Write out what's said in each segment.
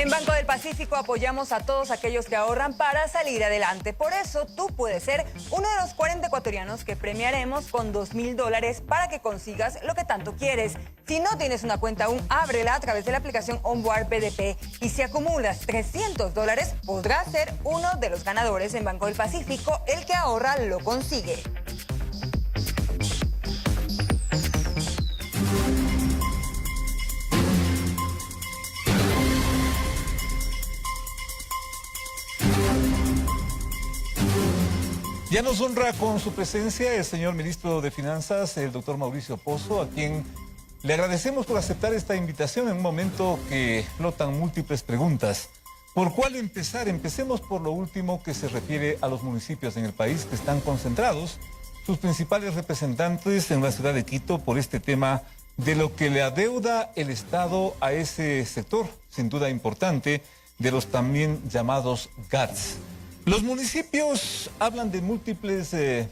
En Banco del Pacífico apoyamos a todos aquellos que ahorran para salir adelante. Por eso tú puedes ser uno de los 40 ecuatorianos que premiaremos con $2,000 para que consigas lo que tanto quieres. Si no tienes una cuenta aún, ábrela a través de la aplicación Onboard BDP. Y si acumulas $300, podrás ser uno de los ganadores en Banco del Pacífico. El que ahorra lo consigue. Ya nos honra con su presencia el señor ministro de Finanzas, el doctor Mauricio Pozo, a quien le agradecemos por aceptar esta invitación en un momento que flotan múltiples preguntas. ¿Por cuál empezar? Empecemos por lo último, que se refiere a los municipios en el país que están concentrados, sus principales representantes en la ciudad de Quito, por este tema de lo que le adeuda el Estado a ese sector, sin duda importante, de los también llamados GATS. Los municipios hablan de múltiples, de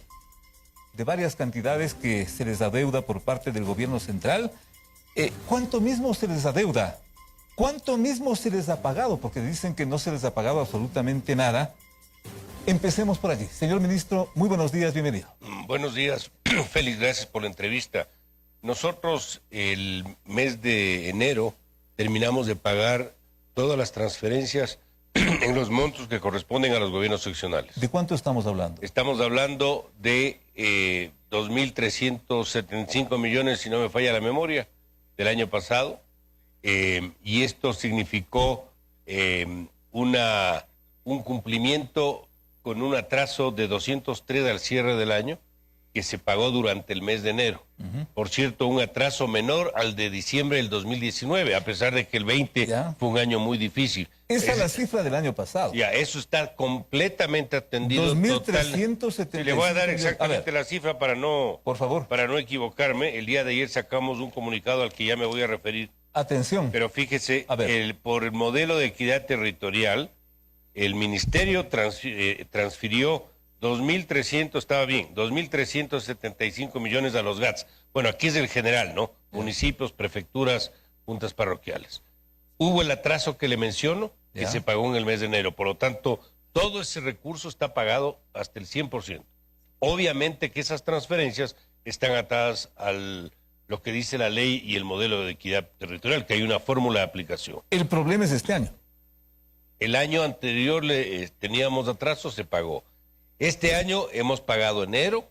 varias cantidades que se les adeuda por parte del gobierno central. ¿Cuánto mismo se les adeuda? ¿Cuánto mismo se les ha pagado? Porque dicen que no se les ha pagado absolutamente nada. Empecemos por allí. Señor ministro, muy buenos días, bienvenido. Buenos días, Félix, gracias por la entrevista. Nosotros el mes de enero terminamos de pagar todas las transferencias en los montos que corresponden a los gobiernos seccionales. ¿De cuánto estamos hablando? Estamos hablando de 2.375 millones, si no me falla la memoria, del año pasado. Y esto significó un cumplimiento con un atraso de 203 al cierre del año, que se pagó durante el mes de enero. Por cierto, un atraso menor al de diciembre del 2019, a pesar de que el 20 fue un año muy difícil. Esa es la cifra del año pasado. Ya, eso está completamente atendido. 2.375. Le voy a dar exactamente la cifra para no, por favor, para no equivocarme. El día de ayer sacamos un comunicado al que ya me voy a referir. Atención. Pero fíjese, por el modelo de equidad territorial, el ministerio transfirió 2.300, estaba bien, 2.375 millones a los GATS. Bueno, aquí es el general, ¿no? Municipios, prefecturas, juntas parroquiales. Hubo el atraso que le menciono, que se pagó en el mes de enero. Por lo tanto, todo ese recurso está pagado hasta el 100%. Obviamente que esas transferencias están atadas a lo que dice la ley y el modelo de equidad territorial, que hay una fórmula de aplicación. El problema es este año. El año anterior teníamos atraso, se pagó. Este año hemos pagado enero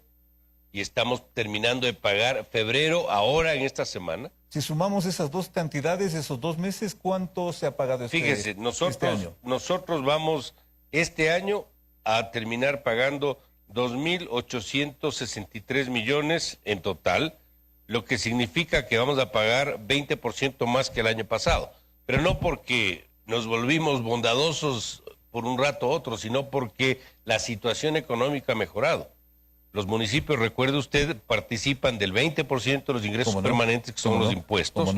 y estamos terminando de pagar febrero, ahora en esta semana. Si sumamos esas dos cantidades, esos 2 meses, ¿cuánto se ha pagado este año? Fíjese, nosotros vamos este año a terminar pagando 2.863 millones en total, lo que significa que vamos a pagar 20% más que el año pasado. Pero no porque nos volvimos bondadosos por un rato u otro, sino porque la situación económica ha mejorado. Los municipios, recuerde usted, participan del 20% de los ingresos permanentes, que son los impuestos,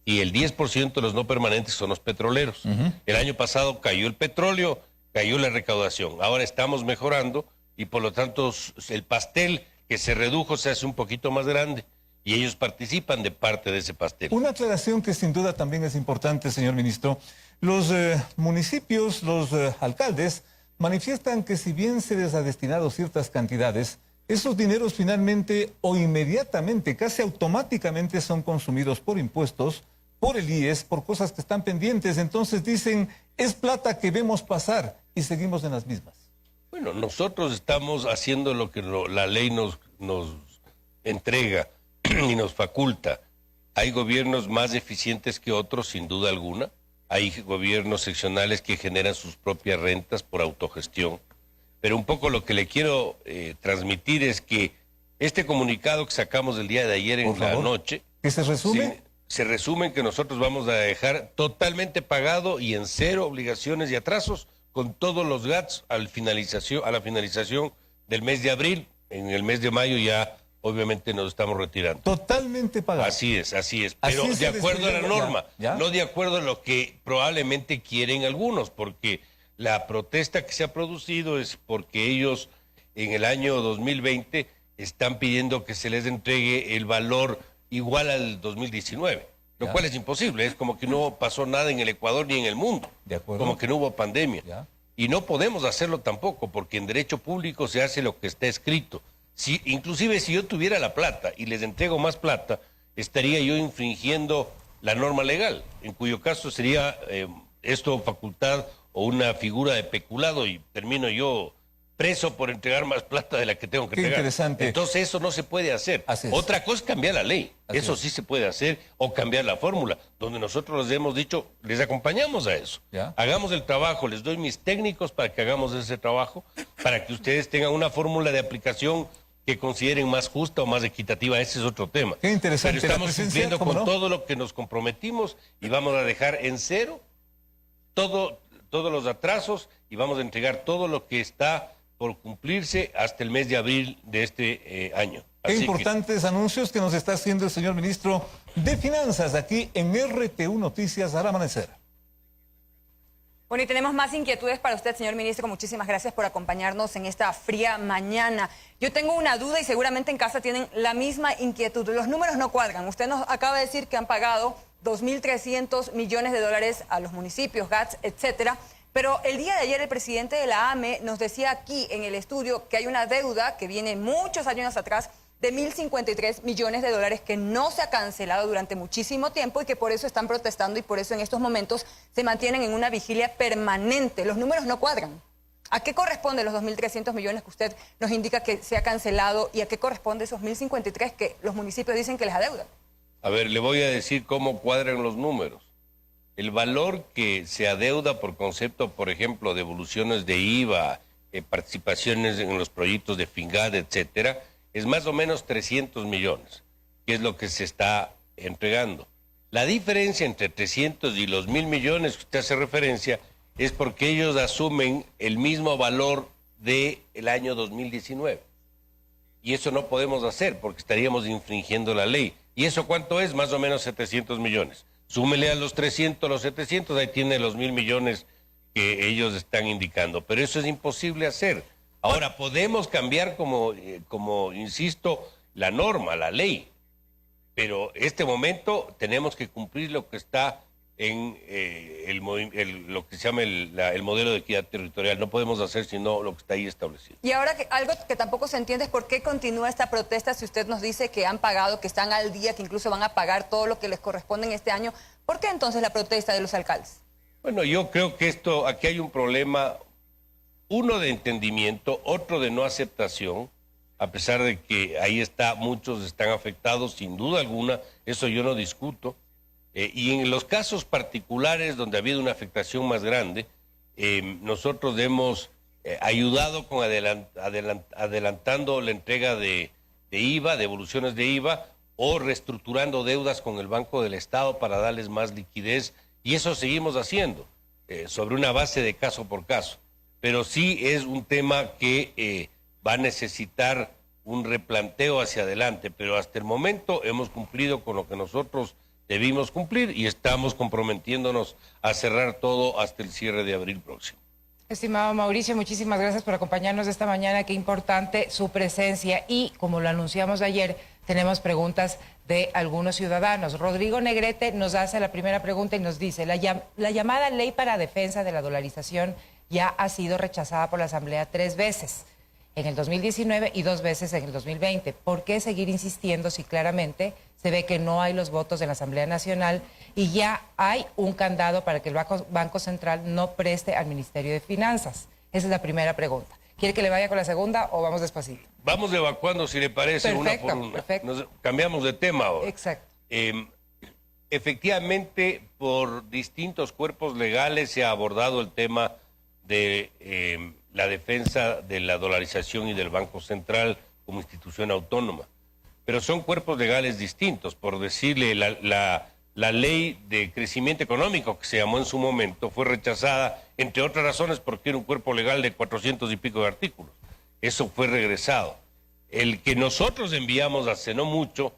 y el 10% de los no permanentes son los petroleros. El año pasado cayó el petróleo, cayó la recaudación. Ahora estamos mejorando y por lo tanto el pastel que se redujo se hace un poquito más grande y ellos participan de parte de ese pastel. Una aclaración que sin duda también es importante, señor ministro. Los municipios, los alcaldes, manifiestan que si bien se les ha destinado ciertas cantidades, esos dineros finalmente o inmediatamente, casi automáticamente son consumidos por impuestos, por el IES, por cosas que están pendientes. Entonces dicen, es plata que vemos pasar y seguimos en las mismas. Bueno, nosotros estamos haciendo lo que la ley nos entrega y nos faculta. Hay gobiernos más eficientes que otros, sin duda alguna. Hay gobiernos seccionales que generan sus propias rentas por autogestión. Pero un poco lo que le quiero transmitir es que este comunicado que sacamos el día de ayer en la noche... ¿Que se resume? Se resume en que nosotros vamos a dejar totalmente pagado y en cero obligaciones y atrasos con todos los GATS a la finalización del mes de abril. En el mes de mayo ya obviamente nos estamos retirando. Totalmente pagado. Así es. Pero de acuerdo a la norma, no de acuerdo a lo que probablemente quieren algunos, porque la protesta que se ha producido es porque ellos en el año 2020 están pidiendo que se les entregue el valor igual al 2019. lo cual es imposible. Es como que no pasó nada en el Ecuador ni en el mundo, De acuerdo. como que no hubo pandemia. Ya. Y no podemos hacerlo tampoco, porque en derecho público se hace lo que está escrito. Inclusive si yo tuviera la plata y les entrego más plata, estaría yo infringiendo la norma legal, en cuyo caso sería esto facultad o una figura de peculado y termino yo preso por entregar más plata de la que tengo que Qué entregar. interesante. Entonces eso no se puede hacer. Así es. Otra cosa es cambiar la ley. Así Eso es. sí se puede hacer, o cambiar la fórmula, donde nosotros les hemos dicho, les acompañamos a eso. Ya. Hagamos el trabajo, les doy mis técnicos para que hagamos ese trabajo, para que ustedes tengan una fórmula de aplicación que consideren más justa o más equitativa. Ese es otro tema. Qué interesante. Pero estamos La presencia, cumpliendo ¿cómo con no? todo lo que nos comprometimos y vamos a dejar en cero todos los atrasos y vamos a entregar todo lo que está por cumplirse hasta el mes de abril de este año. Qué Así que- importantes anuncios que nos está haciendo el señor ministro de Finanzas aquí en RTU Noticias al amanecer. Bueno, y tenemos más inquietudes para usted, señor ministro. Muchísimas gracias por acompañarnos en esta fría mañana. Yo tengo una duda y seguramente en casa tienen la misma inquietud. Los números no cuadran. Usted nos acaba de decir que han pagado 2.300 millones de dólares a los municipios, GATS, etcétera. Pero el día de ayer el presidente de la AME nos decía aquí en el estudio que hay una deuda que viene muchos años atrás de 1.053 millones de dólares que no se ha cancelado durante muchísimo tiempo y que por eso están protestando y por eso en estos momentos se mantienen en una vigilia permanente. Los números no cuadran. ¿A qué corresponden los 2.300 millones que usted nos indica que se ha cancelado y a qué corresponde esos 1.053 que los municipios dicen que les adeudan? A ver, le voy a decir cómo cuadran los números. El valor que se adeuda por concepto, por ejemplo, devoluciones de IVA, participaciones en los proyectos de FINGAD, etcétera, es más o menos 300 millones, que es lo que se está entregando. La diferencia entre 300 y los 1.000 millones que usted hace referencia es porque ellos asumen el mismo valor del año 2019. Y eso no podemos hacer porque estaríamos infringiendo la ley. ¿Y eso cuánto es? Más o menos 700 millones. Súmele a los 300, los 700, ahí tiene los 1.000 millones que ellos están indicando. Pero eso es imposible hacer. Ahora, podemos cambiar, como insisto, la norma, la ley. Pero este momento tenemos que cumplir lo que está en lo que se llama el modelo de equidad territorial. No podemos hacer sino lo que está ahí establecido. Y ahora algo que tampoco se entiende es por qué continúa esta protesta si usted nos dice que han pagado, que están al día, que incluso van a pagar todo lo que les corresponde en este año. ¿Por qué entonces la protesta de los alcaldes? Bueno, yo creo que aquí hay un problema, uno de entendimiento, otro de no aceptación, a pesar de que ahí muchos están afectados, sin duda alguna, eso yo no discuto. Y en los casos particulares donde ha habido una afectación más grande, nosotros hemos ayudado con adelantando la entrega de IVA, devoluciones de IVA, o reestructurando deudas con el Banco del Estado para darles más liquidez, y eso seguimos haciendo, sobre una base de caso por caso. Pero sí es un tema que va a necesitar un replanteo hacia adelante, pero hasta el momento hemos cumplido con lo que nosotros debimos cumplir y estamos comprometiéndonos a cerrar todo hasta el cierre de abril próximo. Estimado Mauricio, muchísimas gracias por acompañarnos esta mañana. Qué importante su presencia. Y como lo anunciamos ayer, tenemos preguntas de algunos ciudadanos. Rodrigo Negrete nos hace la primera pregunta y nos dice, la llamada Ley para Defensa de la Dolarización ya ha sido rechazada por la Asamblea 3 veces, en el 2019 y 2 veces en el 2020. ¿Por qué seguir insistiendo si claramente se ve que no hay los votos de la Asamblea Nacional y ya hay un candado para que el Banco Central no preste al Ministerio de Finanzas? Esa es la primera pregunta. ¿Quiere que le vaya con la segunda o vamos despacito? Vamos evacuando, si le parece, Perfecto, una por una. perfecto. Cambiamos de tema ahora. Exacto. Efectivamente, por distintos cuerpos legales se ha abordado el tema de la defensa de la dolarización y del Banco Central como institución autónoma. Pero son cuerpos legales distintos. Por decirle, la ley de crecimiento económico que se llamó en su momento fue rechazada, entre otras razones, porque era un cuerpo legal de 400 y pico de artículos. Eso fue regresado. El que nosotros enviamos hace no mucho,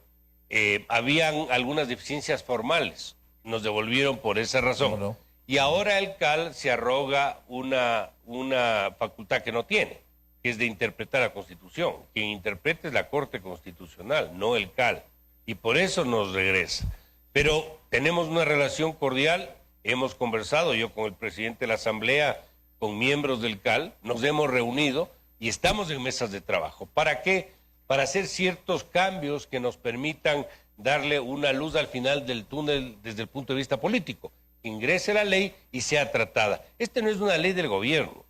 habían algunas deficiencias formales. Nos devolvieron por esa razón. ¿Cómo no? Y ahora el CAL se arroga una facultad que no tiene, que es de interpretar la Constitución. Quien interprete es la Corte Constitucional, no el CAL. Y por eso nos regresa. Pero tenemos una relación cordial, hemos conversado yo con el presidente de la Asamblea, con miembros del CAL, nos hemos reunido y estamos en mesas de trabajo. ¿Para qué? Para hacer ciertos cambios que nos permitan darle una luz al final del túnel desde el punto de vista político. Ingrese la ley y sea tratada. Esta no es una ley del gobierno.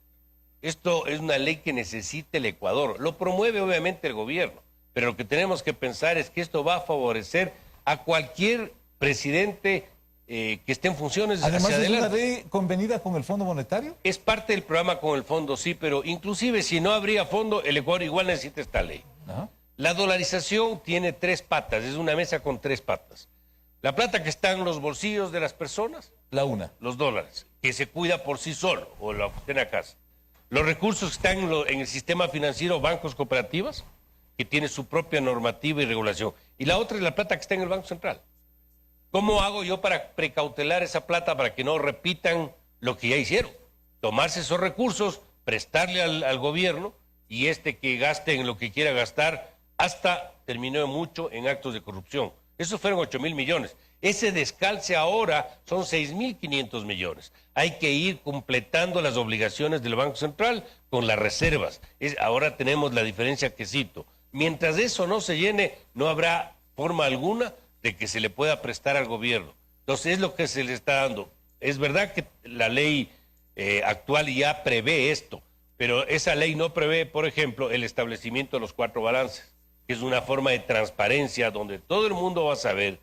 Esto es una ley que necesita el Ecuador. Lo promueve obviamente el gobierno, pero lo que tenemos que pensar es que esto va a favorecer a cualquier presidente que esté en funciones Además, hacia adelante. ¿es una ley convenida con el Fondo Monetario? Es parte del programa con el fondo, sí, pero inclusive si no habría fondo, el Ecuador igual necesita esta ley. Ajá. La dolarización tiene 3 patas, es una mesa con 3 patas. La plata que está en los bolsillos de las personas, La una. los dólares, que se cuida por sí solo o lo que esté en la casa. Los recursos que están en el sistema financiero, bancos, cooperativas, que tiene su propia normativa y regulación. Y la otra es la plata que está en el Banco Central. ¿Cómo hago yo para precautelar esa plata para que no repitan lo que ya hicieron? Tomarse esos recursos, prestarle al gobierno y que gaste en lo que quiera gastar, hasta terminó mucho en actos de corrupción. Esos fueron 8.000 millones. Ese descalce ahora son 6.500 millones. Hay que ir completando las obligaciones del Banco Central con las reservas. Ahora tenemos la diferencia que cito. Mientras eso no se llene, no habrá forma alguna de que se le pueda prestar al gobierno. Entonces es lo que se le está dando. Es verdad que la ley actual ya prevé esto, pero esa ley no prevé, por ejemplo, el establecimiento de los 4 balances, que es una forma de transparencia donde todo el mundo va a saber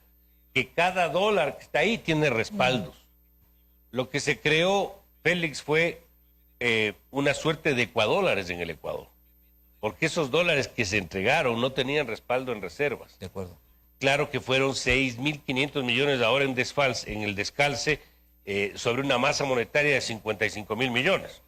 que cada dólar que está ahí tiene respaldos. Lo que se creó, Félix, fue una suerte de ecuadólares en el Ecuador, porque esos dólares que se entregaron no tenían respaldo en reservas. De acuerdo. Claro que fueron 6.500 millones ahora en el descalce sobre una masa monetaria de 55.000 millones.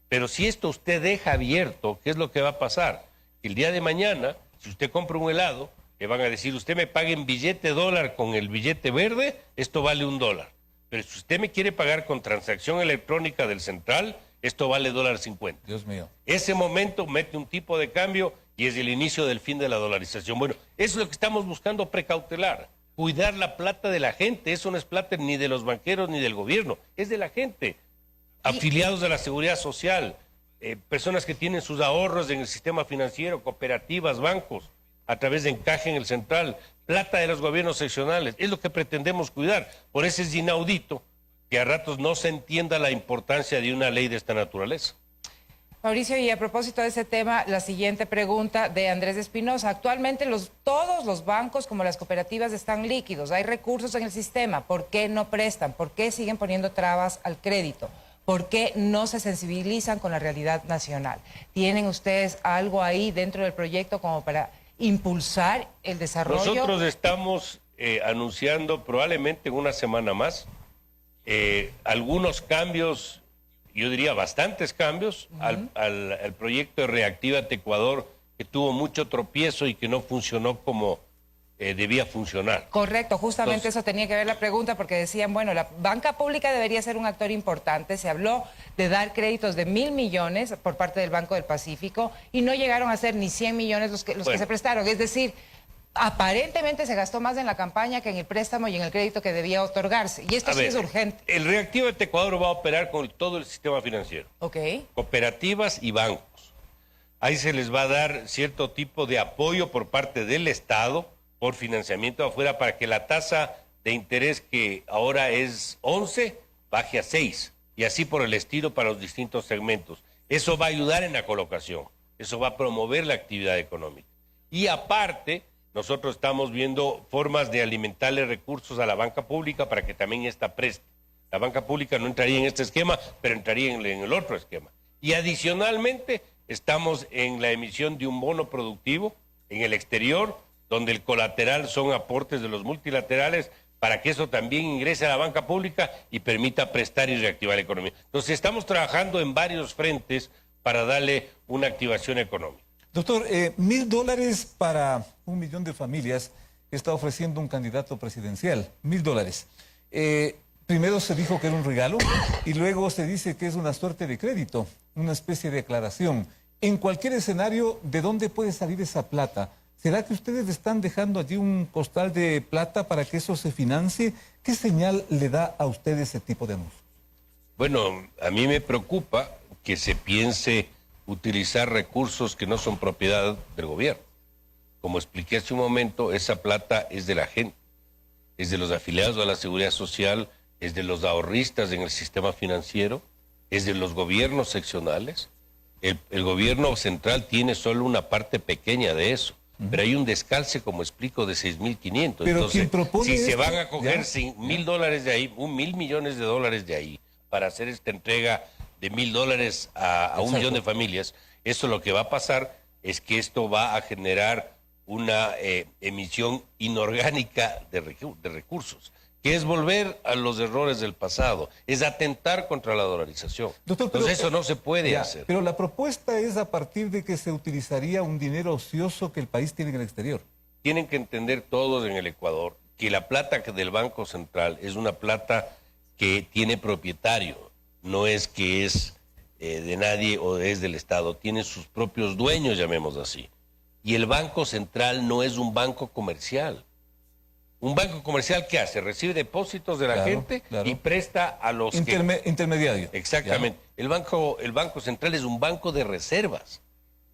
Pero si esto usted deja abierto, ¿qué es lo que va a pasar? El día de mañana, si usted compra un helado, le van a decir, usted me pague en billete dólar con el billete verde, esto vale $1. Pero si usted me quiere pagar con transacción electrónica del central, esto vale $1.50. Dios mío. Ese momento mete un tipo de cambio y es el inicio del fin de la dolarización. Bueno, eso es lo que estamos buscando precautelar, cuidar la plata de la gente. Eso no es plata ni de los banqueros ni del gobierno, es de la gente. Afiliados de la Seguridad Social, personas que tienen sus ahorros en el sistema financiero, cooperativas, bancos, a través de encaje en el central, plata de los gobiernos seccionales, es lo que pretendemos cuidar. Por eso es inaudito que a ratos no se entienda la importancia de una ley de esta naturaleza. Mauricio, y a propósito de ese tema, la siguiente pregunta de Andrés Espinosa. Actualmente todos los bancos como las cooperativas están líquidos, hay recursos en el sistema. ¿Por qué no prestan? ¿Por qué siguen poniendo trabas al crédito? ¿Por qué no se sensibilizan con la realidad nacional? ¿Tienen ustedes algo ahí dentro del proyecto como para impulsar el desarrollo? Nosotros estamos anunciando probablemente en una semana más algunos cambios, yo diría bastantes cambios, al proyecto de Reactívate Ecuador, que tuvo mucho tropiezo y que no funcionó como debía funcionar. Correcto, justamente eso tenía que ver la pregunta, porque decían, bueno, la banca pública debería ser un actor importante. Se habló de dar créditos de 1.000 millones por parte del Banco del Pacífico y no llegaron a ser ni 100 millones los que se prestaron. Es decir, aparentemente se gastó más en la campaña que en el préstamo y en el crédito que debía otorgarse. Y esto sí es urgente. El Reactívate Ecuador va a operar con todo el sistema financiero. Ok. Cooperativas y bancos. Ahí se les va a dar cierto tipo de apoyo por parte del Estado por financiamiento de afuera para que la tasa de interés que ahora es 11 baje a 6 y así por el estilo para los distintos segmentos. Eso va a ayudar en la colocación, eso va a promover la actividad económica. Y aparte, nosotros estamos viendo formas de alimentarle recursos a la banca pública para que también esta preste. La banca pública no entraría en este esquema, pero entraría en el otro esquema. Y adicionalmente, estamos en la emisión de un bono productivo en el exterior, donde el colateral son aportes de los multilaterales para que eso también ingrese a la banca pública y permita prestar y reactivar la economía. Entonces estamos trabajando en varios frentes para darle una activación económica. Doctor, $1.000 para 1 millón de familias está ofreciendo un candidato presidencial. $1.000. Primero se dijo que era un regalo y luego se dice que es una suerte de crédito, una especie de aclaración. En cualquier escenario, ¿de dónde puede salir esa plata? ¿Será que ustedes están dejando allí un costal de plata para que eso se financie? ¿Qué señal le da a usted ese tipo de anuncio? Bueno, a mí me preocupa que se piense utilizar recursos que no son propiedad del gobierno. Como expliqué hace un momento, esa plata es de la gente, es de los afiliados a la Seguridad Social, es de los ahorristas en el sistema financiero, es de los gobiernos seccionales. El gobierno central tiene solo una parte pequeña de eso. Pero hay un descalce, como explico, de 6.500. Pero entonces, quien propone si se esto, van a coger ya, $1.000 de ahí, $1.000 millones de ahí, para hacer esta entrega de $1.000 a un millón de familias, eso lo que va a pasar es que esto va a generar una emisión inorgánica de recursos, que es volver a los errores del pasado, es atentar contra la dolarización. Doctor, Entonces eso no se puede ya, hacer. Pero la propuesta es a partir de que se utilizaría un dinero ocioso que el país tiene en el exterior. Tienen que entender todos en el Ecuador que la plata del Banco Central es una plata que tiene propietario, no es que es de nadie o es del Estado, tiene sus propios dueños, llamemos así. Y el Banco Central no es un banco comercial. Un banco comercial, ¿qué hace? Recibe depósitos de la gente y presta a los intermediario. Exactamente. El Banco Central es un banco de reservas.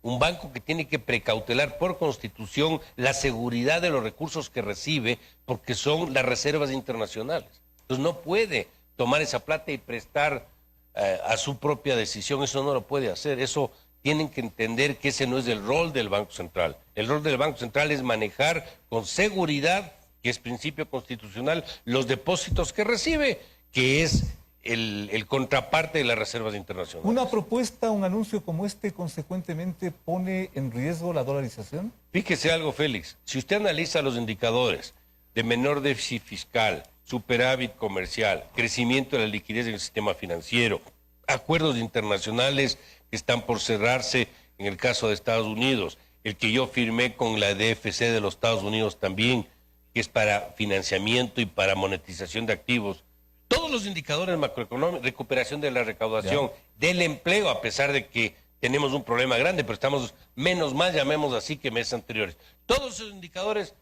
Un banco que tiene que precautelar por constitución la seguridad de los recursos que recibe porque son las reservas internacionales. Entonces no puede tomar esa plata y prestar a su propia decisión. Eso no lo puede hacer. Eso tienen que entender que ese no es el rol del Banco Central. El rol del Banco Central es manejar con seguridad, que es principio constitucional, los depósitos que recibe, que es el contraparte de las reservas internacionales. ¿Una propuesta, un anuncio como este, consecuentemente pone en riesgo la dolarización? Fíjese algo, Félix. Si usted analiza los indicadores de menor déficit fiscal, superávit comercial, crecimiento de la liquidez en el sistema financiero, acuerdos internacionales que están por cerrarse en el caso de Estados Unidos, el que yo firmé con la DFC de los Estados Unidos también, que es para financiamiento y para monetización de activos. Todos los indicadores macroeconómicos, recuperación de la recaudación, del empleo, a pesar de que tenemos un problema grande, pero estamos menos mal, llamemos así, que meses anteriores. Todos esos indicadores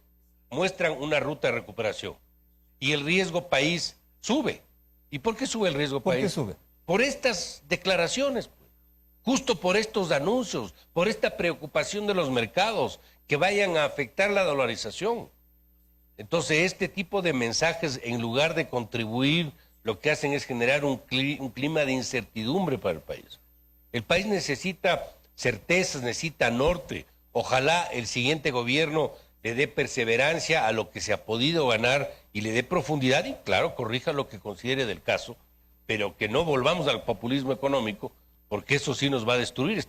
muestran una ruta de recuperación. Y el riesgo país sube. ¿Y por qué sube el riesgo país? ¿Por qué sube? Por estas declaraciones, pues. Justo por estos anuncios, por esta preocupación de los mercados que vayan a afectar la dolarización. Entonces, este tipo de mensajes, en lugar de contribuir, lo que hacen es generar un clima de incertidumbre para el país. El país necesita certezas, necesita norte. Ojalá el siguiente gobierno le dé perseverancia a lo que se ha podido ganar y le dé profundidad y, claro, corrija lo que considere del caso, pero que no volvamos al populismo económico, porque eso sí nos va a destruir.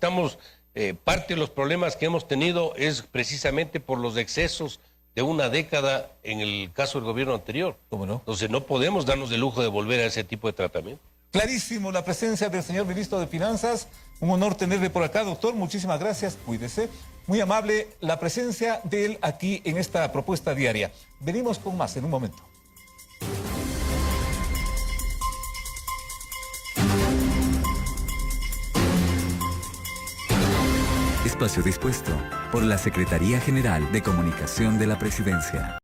Parte de los problemas que hemos tenido es precisamente por los excesos de una década en el caso del gobierno anterior. ¿Cómo no? Entonces no podemos darnos el lujo de volver a ese tipo de tratamiento. Clarísimo la presencia del señor ministro de Finanzas. Un honor tenerle por acá, doctor. Muchísimas gracias. Cuídese. Muy amable la presencia de él aquí en esta propuesta diaria. Venimos con más en un momento. Espacio dispuesto por la Secretaría General de Comunicación de la Presidencia.